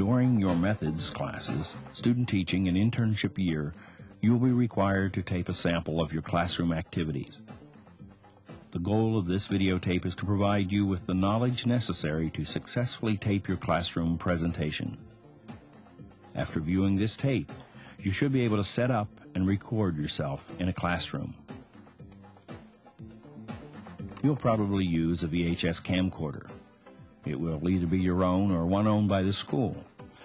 During your methods classes, student teaching, and internship year, you will be required to tape a sample of your classroom activities. The goal of this videotape is to provide you with the knowledge necessary to successfully tape your classroom presentation. After viewing this tape, you should be able to set up and record yourself in a classroom. You'll probably use a VHS camcorder. It will either be your own or one owned by the school,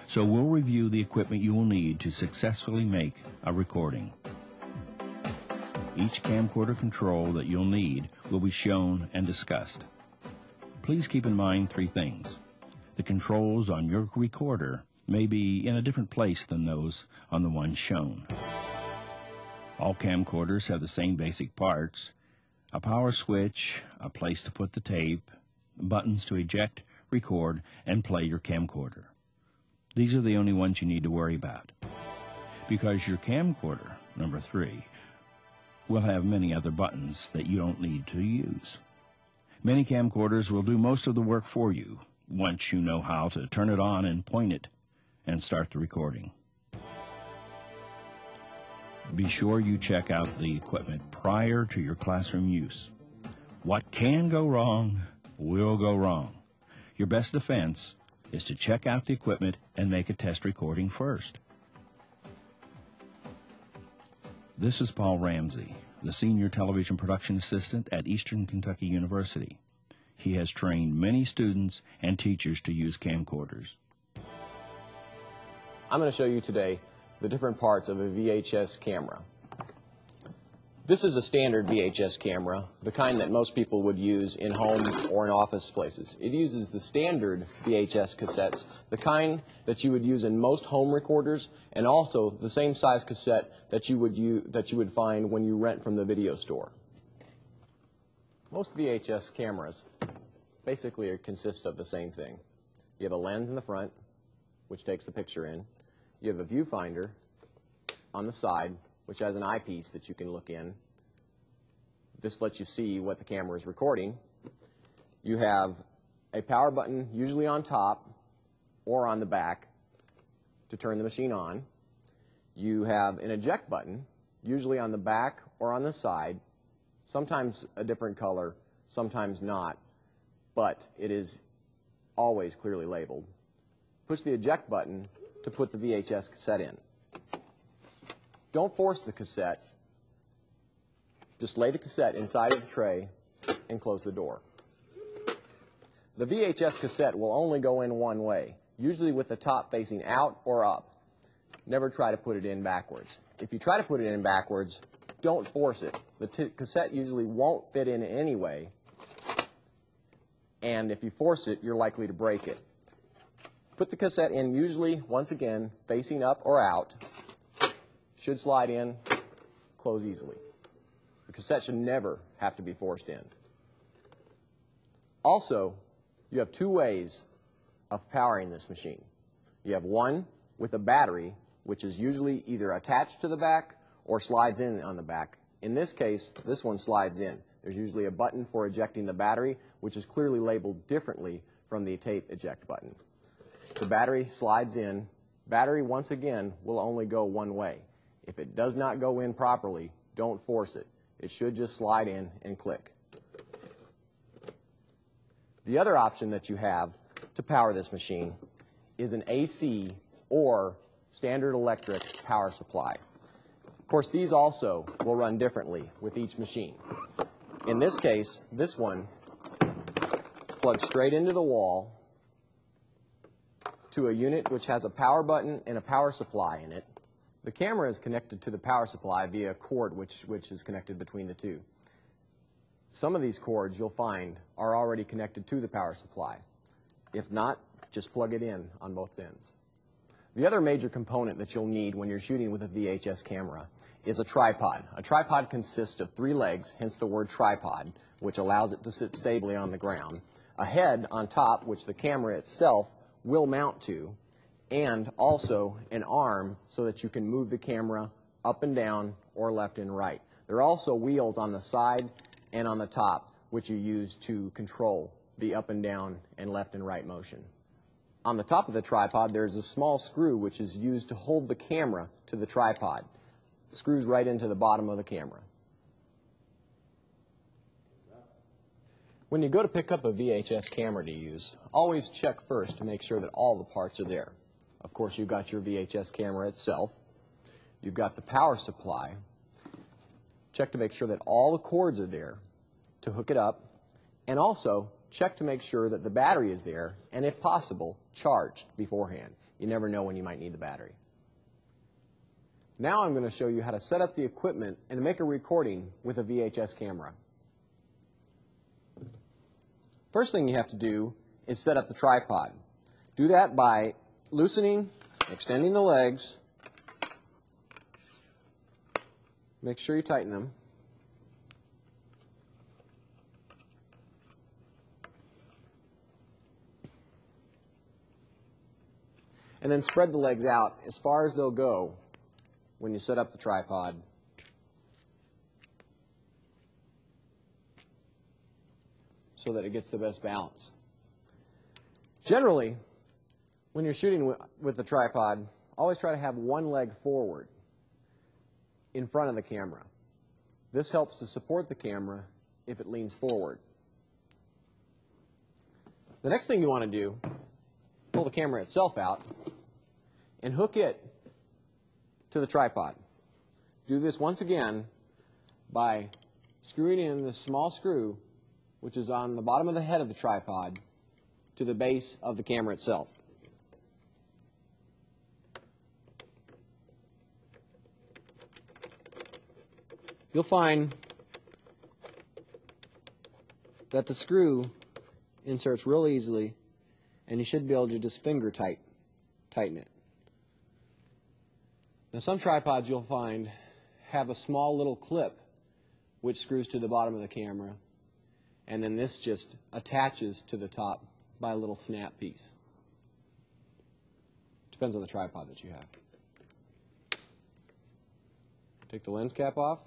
so we'll review the equipment you will need to successfully make a recording. Each camcorder control that you'll need will be shown and discussed. Please keep in mind three things. The controls on your recorder may be in a different place than those on the one shown. All camcorders have the same basic parts: a power switch, a place to put the tape, buttons to eject, record, and play your camcorder. These are the only ones you need to worry about, because your camcorder, number 3, will have many other buttons that you don't need to use. Many camcorders will do most of the work for you once you know how to turn it on and point it and start the recording. Be sure you check out the equipment prior to your classroom use. What can go wrong will go wrong. Your best defense is to check out the equipment and make a test recording first. This is Paul Ramsey, the Senior Television Production Assistant at Eastern Kentucky University. He has trained many students and teachers to use camcorders. I'm going to show you today the different parts of a VHS camera. This is a standard VHS camera, the kind that most people would use in homes or in office places. It uses the standard VHS cassettes, the kind that you would use in most home recorders, and also the same size cassette that you would find when you rent from the video store. Most VHS cameras basically consist of the same thing. You have a lens in the front, which takes the picture in. You have a viewfinder on the side, which has an eyepiece that you can look in. This lets you see what the camera is recording. You have a power button, usually on top or on the back, to turn the machine on. You have an eject button, usually on the back or on the side, sometimes a different color, sometimes not, but it is always clearly labeled. Push the eject button to put the VHS cassette in. Don't force the cassette. Just lay the cassette inside of the tray and close the door. The VHS cassette will only go in one way, usually with the top facing out or up. Never try to put it in backwards. If you try to put it in backwards, don't force it. The cassette usually won't fit in anyway, and if you force it, you're likely to break it. Put the cassette in usually, once again, facing up or out. Should slide in, close easily. The cassette should never have to be forced in. Also, you have two ways of powering this machine. You have one with a battery, which is usually either attached to the back or slides in on the back. In this case, this one slides in. There's usually a button for ejecting the battery, which is clearly labeled differently from the tape eject button. The battery slides in. Battery, once again, will only go one way. If it does not go in properly, don't force it. It should just slide in and click. The other option that you have to power this machine is an AC or standard electric power supply. Of course, these also will run differently with each machine. In this case, this one plugs straight into the wall to a unit which has a power button and a power supply in it. The camera is connected to the power supply via a cord which is connected between the two. Some of these cords you'll find are already connected to the power supply. If not, just plug it in on both ends. The other major component that you'll need when you're shooting with a VHS camera is a tripod. A tripod consists of 3 legs, hence the word tripod, which allows it to sit stably on the ground, a head on top, which the camera itself will mount to, and also an arm so that you can move the camera up and down or left and right. There are also wheels on the side and on the top, which you use to control the up and down and left and right motion. on the top of the tripod, there's a small screw which is used to hold the camera to the tripod. It screws right into the bottom of the camera. When you go to pick up a VHS camera to use, always check first to make sure that all the parts are there. Of course, you've got your VHS camera itself. You've got the power supply. Check to make sure that all the cords are there to hook it up. And also, check to make sure that the battery is there and, if possible, charged beforehand. You never know when you might need the battery. Now I'm going to show you how to set up the equipment and to make a recording with a VHS camera. First thing you have to do is set up the tripod. Do that by loosening, extending the legs. Make sure you tighten them. And then spread the legs out as far as they'll go when you set up the tripod. So that it gets the best balance. Generally, when you're shooting with the tripod, always try to have one leg forward in front of the camera. This helps to support the camera if it leans forward. The next thing you want to do, pull the camera itself out and hook it to the tripod. Do this once again by screwing in this small screw, which is on the bottom of the head of the tripod, to the base of the camera itself. You'll find that the screw inserts real easily, and you should be able to just finger tighten it. Now, some tripods you'll find have a small little clip which screws to the bottom of the camera, and then this just attaches to the top by a little snap piece. Depends on the tripod that you have. Take the lens cap off,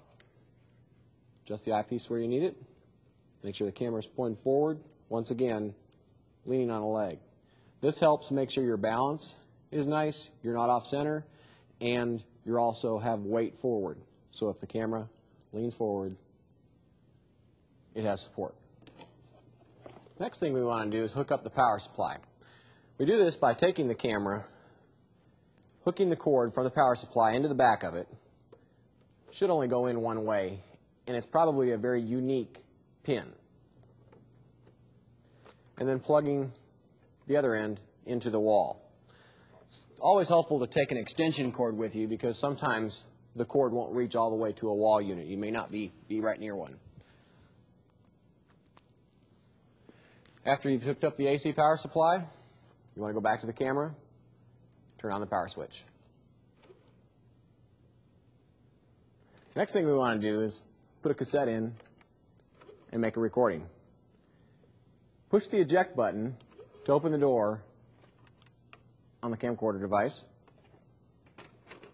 adjust the eyepiece where you need it, make sure the camera is pointed forward, once again, leaning on a leg. This helps make sure your balance is nice, you're not off center, and you also have weight forward. So if the camera leans forward, it has support. Next thing we want to do is hook up the power supply. We do this by taking the camera, hooking the cord from the power supply into the back of it. It should only go in one way, and it's probably a very unique pin. And then plugging the other end into the wall. It's always helpful to take an extension cord with you because sometimes the cord won't reach all the way to a wall unit. You may not be right near one. After you've hooked up the AC power supply, you want to go back to the camera, turn on the power switch. Next thing we want to do is put a cassette in and make a recording. Push the eject button to open the door on the camcorder device.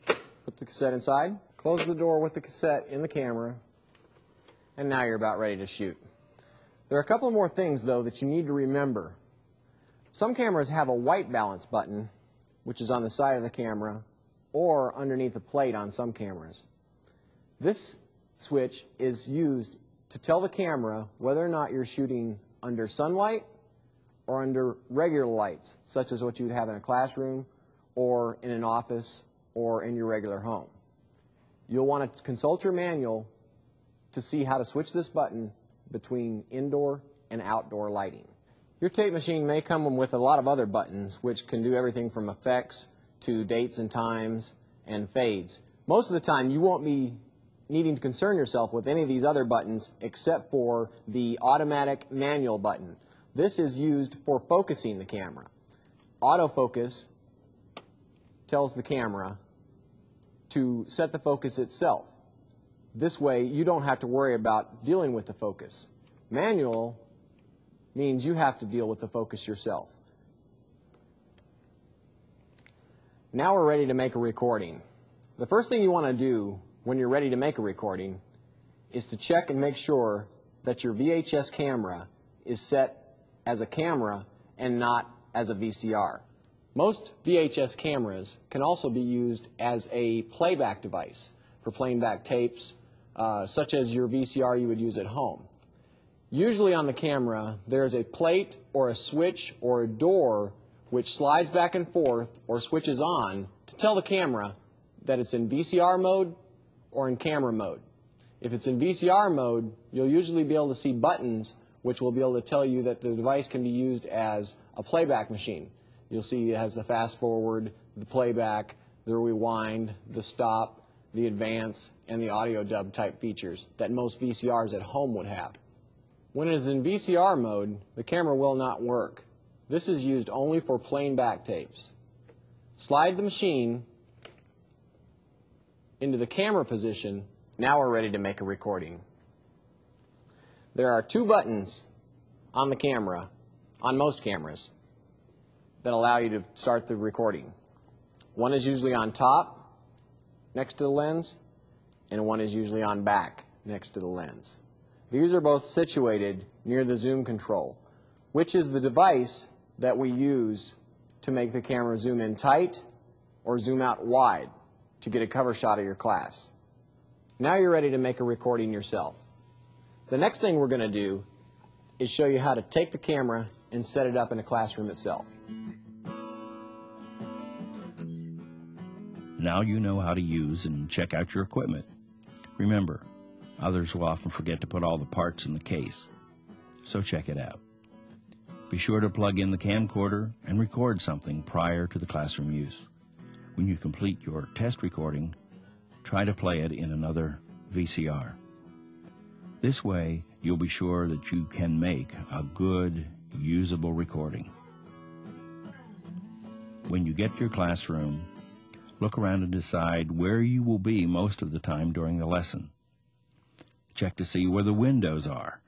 Put the cassette inside, close the door with the cassette in the camera, and now you're about ready to shoot. There are a couple more things, though, that you need to remember. Some cameras have a white balance button, which is on the side of the camera, or underneath the plate on some cameras. This switch is used to tell the camera whether or not you're shooting under sunlight or under regular lights, such as what you would have in a classroom or in an office or in your regular home. You'll want to consult your manual to see how to switch this button between indoor and outdoor lighting. Your tape machine may come with a lot of other buttons which can do everything from effects to dates and times and fades. Most of the time you won't be needing to concern yourself with any of these other buttons except for the automatic manual button. This is used for focusing the camera. Autofocus tells the camera to set the focus itself. This way, you don't have to worry about dealing with the focus. Manual means you have to deal with the focus yourself. Now we're ready to make a recording. The first thing you want to do when you're ready to make a recording is to check and make sure that your VHS camera is set as a camera and not as a VCR. Most VHS cameras can also be used as a playback device for playing back tapes, such as your VCR you would use at home. Usually on the camera, there is a plate or a switch or a door which slides back and forth or switches on to tell the camera that it's in VCR mode or in camera mode. If it's in VCR mode, you'll usually be able to see buttons which will be able to tell you that the device can be used as a playback machine. You'll see it has the fast forward, the playback, the rewind, the stop, the advance, and the audio dub type features that most VCRs at home would have. When it is in VCR mode, the camera will not work. This is used only for playing back tapes. Slide the machine into the camera position. Now we're ready to make a recording. There are two buttons on the camera, on most cameras, that allow you to start the recording. One is usually on top, next to the lens, and one is usually on back, next to the lens. These are both situated near the zoom control, which is the device that we use to make the camera zoom in tight or zoom out wide to get a cover shot of your class. Now you're ready to make a recording yourself. The next thing we're going to do is show you how to take the camera and set it up in a classroom itself. Now you know how to use and check out your equipment. Remember, others will often forget to put all the parts in the case, so check it out. Be sure to plug in the camcorder and record something prior to the classroom use. When you complete your test recording, try to play it in another VCR. This way, you'll be sure that you can make a good, usable recording. When you get to your classroom, look around and decide where you will be most of the time during the lesson. Check to see where the windows are,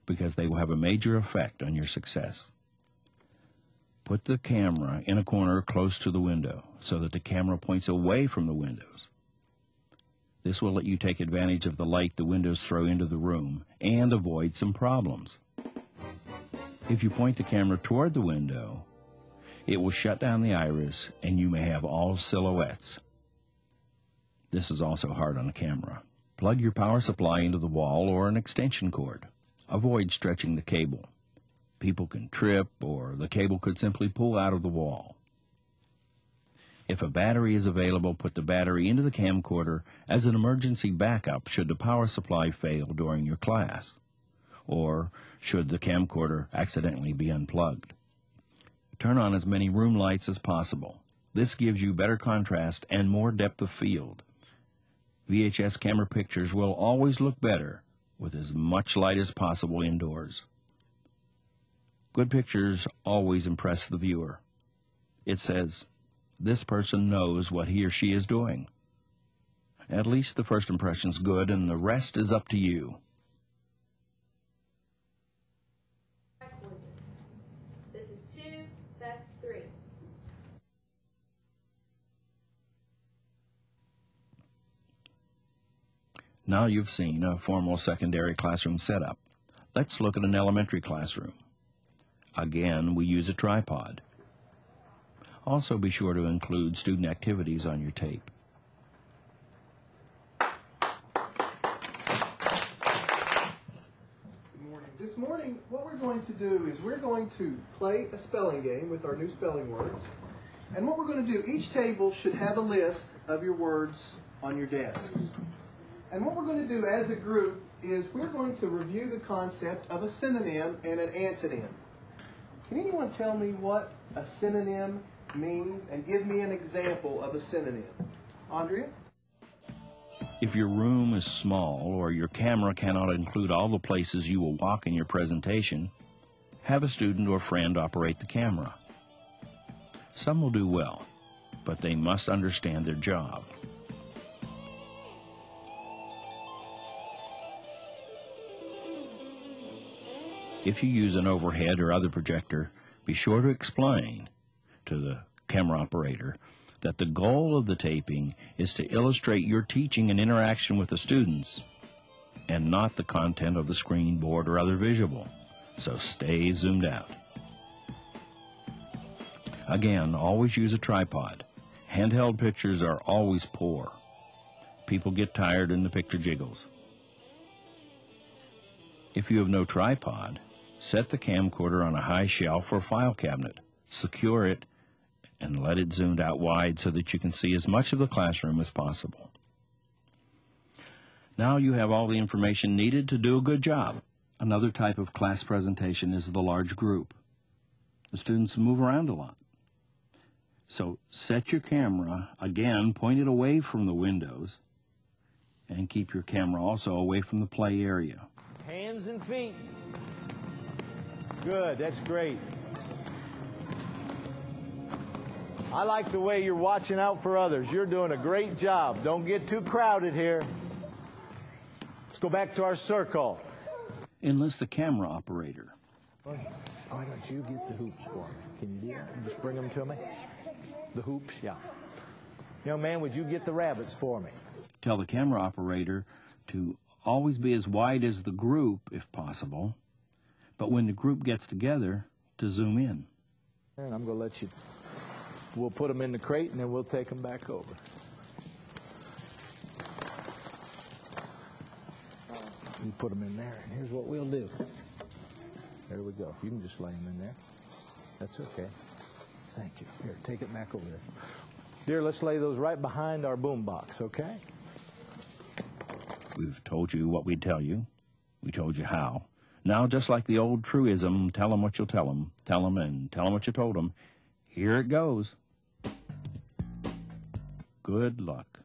because they will have a major effect on your success. Put the camera in a corner close to the window so that the camera points away from the windows. This will let you take advantage of the light the windows throw into the room and avoid some problems. If you point the camera toward the window, it will shut down the iris and you may have all silhouettes. This is also hard on a camera. Plug your power supply into the wall or an extension cord. Avoid stretching the cable. People can trip or the cable could simply pull out of the wall. If a battery is available, put the battery into the camcorder as an emergency backup should the power supply fail during your class, or should the camcorder accidentally be unplugged. Turn on as many room lights as possible. This gives you better contrast and more depth of field. VHS camera pictures will always look better with as much light as possible indoors. Good pictures always impress the viewer. It says, this person knows what he or she is doing. At least the first impression's good and the rest is up to you. This is 2, that's 3. Now you've seen a formal secondary classroom setup. Let's look at an elementary classroom. Again, we use a tripod. Also be sure to include student activities on your tape. Good morning. This morning, what we're going to do is we're going to play a spelling game with our new spelling words. And what we're going to do, each table should have a list of your words on your desks. And what we're going to do as a group is we're going to review the concept of a synonym and an antonym. Can anyone tell me what a synonym means and give me an example of a synonym? Andrea? If your room is small or your camera cannot include all the places you will walk in your presentation, have a student or friend operate the camera. Some will do well, but they must understand their job. If you use an overhead or other projector, be sure to explain to the camera operator that the goal of the taping is to illustrate your teaching and interaction with the students and not the content of the screen, board, or other visual. So stay zoomed out. Again, always use a tripod. Handheld pictures are always poor. People get tired and the picture jiggles. If you have no tripod, set the camcorder on a high shelf or file cabinet. Secure it and let it zoomed out wide so that you can see as much of the classroom as possible. Now you have all the information needed to do a good job. Another type of class presentation is the large group. The students move around a lot. So set your camera, again, pointed away from the windows, and keep your camera also away from the play area. Hands and feet. Good, that's great. I like the way you're watching out for others. You're doing a great job. Don't get too crowded here. Let's go back to our circle. Enlist a camera operator. Why don't you get the hoops for me? Can you do that? Just bring them to me. The hoops, yeah. Young man, would you get the rabbits for me? Tell the camera operator to always be as wide as the group, if possible, but when the group gets together, to zoom in. And I'm going to let you, we'll put them in the crate and then we'll take them back over. You put them in there, and here's what we'll do. There we go. You can just lay them in there. That's okay. Thank you. Here, take it back over there. Dear, let's lay those right behind our boom box, okay? We've told you what we'd tell you. We told you how. Now, just like the old truism, tell them what you'll tell them. Tell them and tell them what you told them. Here it goes. Good luck.